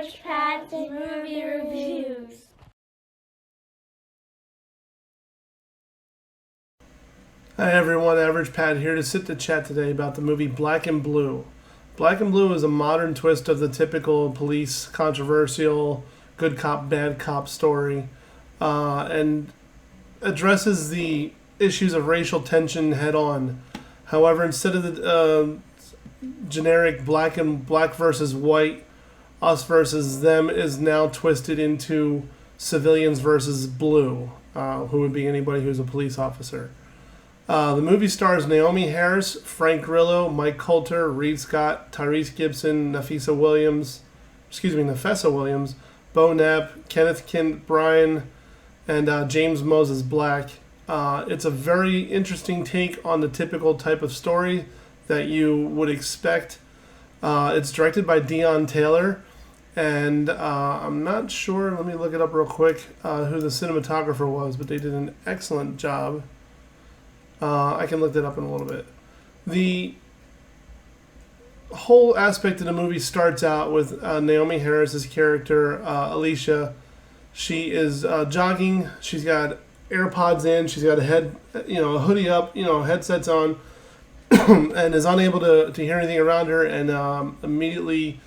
Average Pat's Movie Reviews. Hi everyone, Average Pat here to sit to chat today about the movie Black and Blue. Black and Blue is a modern twist of the typical police controversial good cop, bad cop story and addresses the issues of racial tension head on. However, instead of the generic black versus white, us versus them is now twisted into civilians versus blue, who would be anybody who's a police officer. The movie stars Naomie Harris, Frank Grillo, Mike Coulter, Reed Scott, Tyrese Gibson, Nafessa Williams, Bo Knapp, Kenneth Kent Bryan, and James Moses Black. It's a very interesting take on the typical type of story that you would expect. It's directed by Deon Taylor, and I'm not sure, let me look it up real quick, who the cinematographer was, but they did an excellent job. I can look that up in a little bit. The whole aspect of the movie starts out with Naomie Harris's character, Alicia. She is jogging. She's got AirPods in. She's got a hoodie up, headsets on, and is unable to hear anything around her, and immediately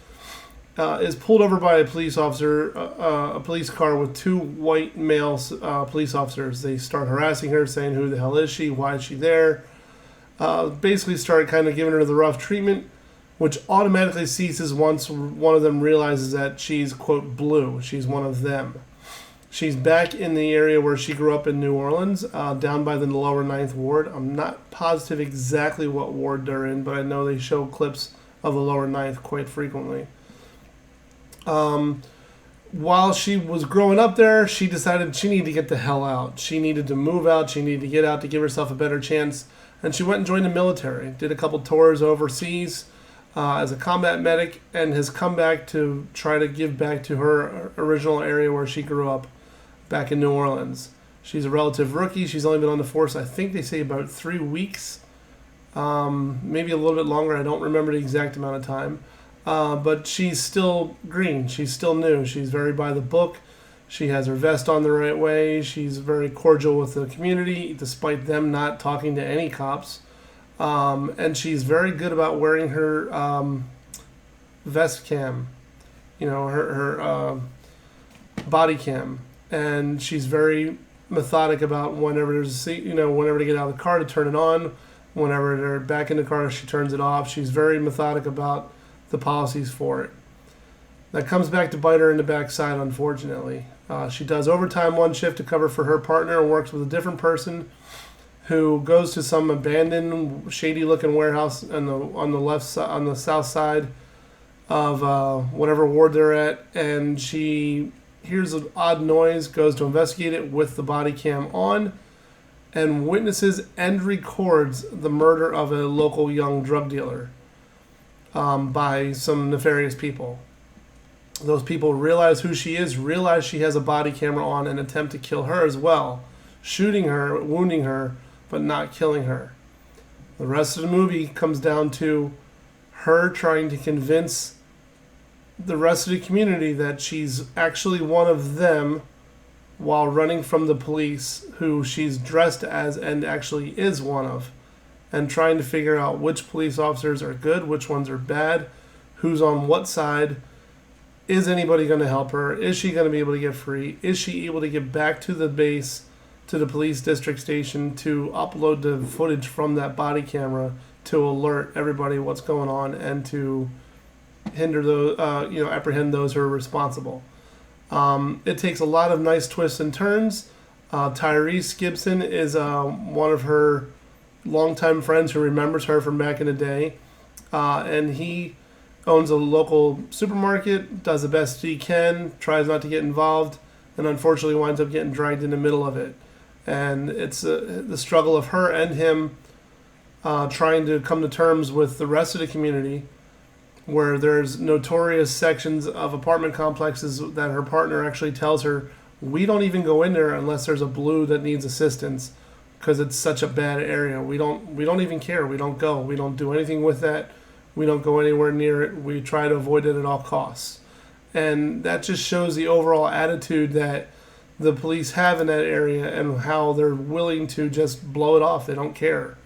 is pulled over by a police officer, a police car with two white male police officers. They start harassing her, saying, "Who the hell is she? Why is she there?" Basically start kind of giving her the rough treatment, which automatically ceases once one of them realizes that she's, quote, blue. She's one of them. She's back in the area where she grew up in New Orleans, down by the lower 9th Ward. I'm not positive exactly what ward they're in, but I know they show clips of the lower 9th quite frequently. While she was growing up there, she decided she needed to get the hell out. She needed to move out. She needed to get out to give herself a better chance. And she went and joined the military. Did a couple tours overseas as a combat medic, and has come back to try to give back to her original area where she grew up back in New Orleans. She's a relative rookie. She's only been on the force, I think they say, about 3 weeks. Maybe a little bit longer. I don't remember the exact amount of time. But she's still green. She's still new. She's very by the book. She has her vest on the right way. She's very cordial with the community, despite them not talking to any cops. And she's very good about wearing her vest cam, her body cam. And she's very methodic about whenever whenever to get out of the car to turn it on. Whenever they're back in the car, she turns it off. She's very methodic about the policies for it. That comes back to bite her in the backside, unfortunately. She does overtime one shift to cover for her partner and works with a different person who goes to some abandoned, shady-looking warehouse on the south side of whatever ward they're at, and she hears an odd noise, goes to investigate it with the body cam on, and witnesses and records the murder of a local young drug dealer. By some nefarious people. Those people realize who she is, realize she has a body camera on, and attempt to kill her as well, shooting her, wounding her, but not killing her. The rest of the movie comes down to her trying to convince the rest of the community that she's actually one of them while running from the police, who she's dressed as and actually is one of, and trying to figure out which police officers are good, which ones are bad, who's on what side. Is anybody going to help her? Is she going to be able to get free? Is she able to get back to the base, to the police district station, to upload the footage from that body camera to alert everybody what's going on and to hinder those, apprehend those who are responsible? It takes a lot of nice twists and turns. Tyrese Gibson is one of her longtime friends who remembers her from back in the day, and he owns a local supermarket, does the best he can, tries not to get involved, and unfortunately winds up getting dragged in the middle of it. And it's the struggle of her and him trying to come to terms with the rest of the community, where there's notorious sections of apartment complexes that her partner actually tells her, we don't even go in there unless there's a blue that needs assistance, because it's such a bad area. We don't even care. We don't go. We don't do anything with that. We don't go anywhere near it. We try to avoid it at all costs. And that just shows the overall attitude that the police have in that area and how they're willing to just blow it off. They don't care.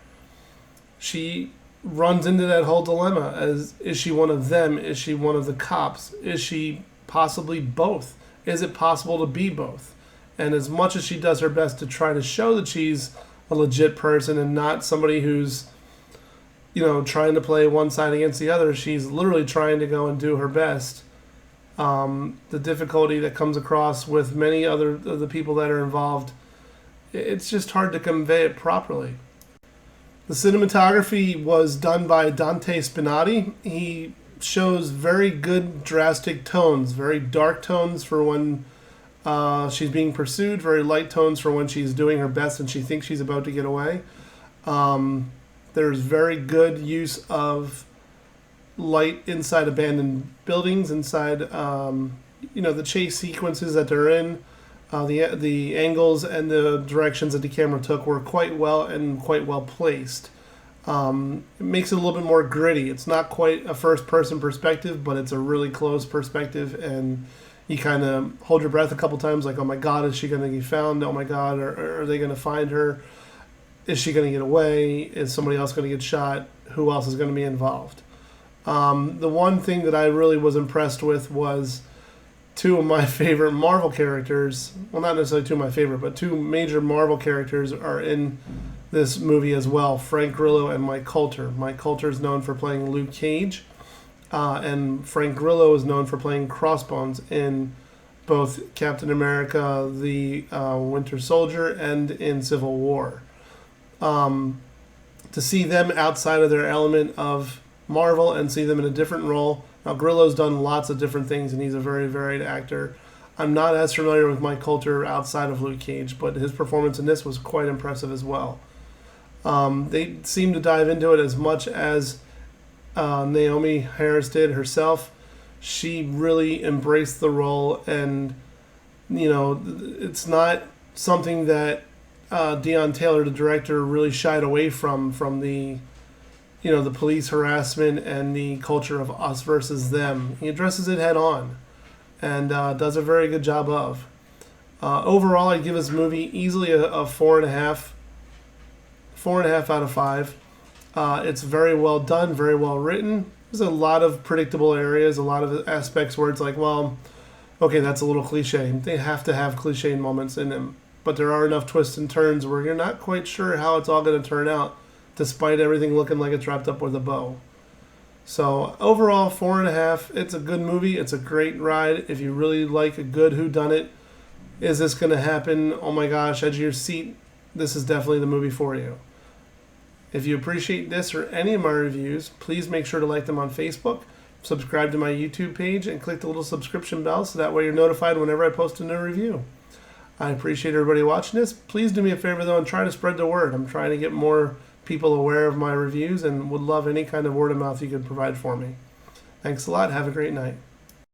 She runs into that whole dilemma as, is she one of them? Is she one of the cops? Is she possibly both? Is it possible to be both? And as much as she does her best to try to show that she's a legit person and not somebody who's, trying to play one side against the other, she's literally trying to go and do her best. The difficulty that comes across with many other of the people that are involved, it's just hard to convey it properly. The cinematography was done by Dante Spinati. He shows very good drastic tones, very dark tones for when she's being pursued, very light tones for when she's doing her best and she thinks she's about to get away. There's very good use of light inside abandoned buildings, inside the chase sequences that they're in. The angles and the directions that the camera took were quite well placed. It makes it a little bit more gritty. It's not quite a first person perspective, but it's a really close perspective, and you kind of hold your breath a couple times, like, oh my God, is she going to get found? Oh my God, are they going to find her? Is she going to get away? Is somebody else going to get shot? Who else is going to be involved? The one thing that I really was impressed with was two of my favorite Marvel characters. Well, not necessarily two of my favorite, but two major Marvel characters are in this movie as well. Frank Grillo and Mike Coulter. Mike Coulter is known for playing Luke Cage, and Frank Grillo is known for playing Crossbones in both Captain America, the Winter Soldier, and in Civil War. To see them outside of their element of Marvel and see them in a different role. Now, Grillo's done lots of different things, and he's a very varied actor. I'm not as familiar with Mike Coulter outside of Luke Cage, but his performance in this was quite impressive as well. They seem to dive into it as much as Naomie Harris did herself. She really embraced the role, and it's not something that Deon Taylor, the director, really shied away from the the police harassment and the culture of us versus them. He addresses it head on, and does a very good job of. Overall, I'd give this movie easily a 4.5. 4.5 out of 5. It's very well done, very well written. There's a lot of predictable areas, a lot of aspects where it's like, well, okay, that's a little cliche. They have to have cliche moments in them. But there are enough twists and turns where you're not quite sure how it's all going to turn out, despite everything looking like it's wrapped up with a bow. So overall, 4.5. It's a good movie. It's a great ride. If you really like a good whodunit, is this going to happen? Oh my gosh, edge of your seat. This is definitely the movie for you. If you appreciate this or any of my reviews, please make sure to like them on Facebook, subscribe to my YouTube page, and click the little subscription bell so that way you're notified whenever I post a new review. I appreciate everybody watching this. Please do me a favor, though, and try to spread the word. I'm trying to get more people aware of my reviews and would love any kind of word of mouth you could provide for me. Thanks a lot. Have a great night.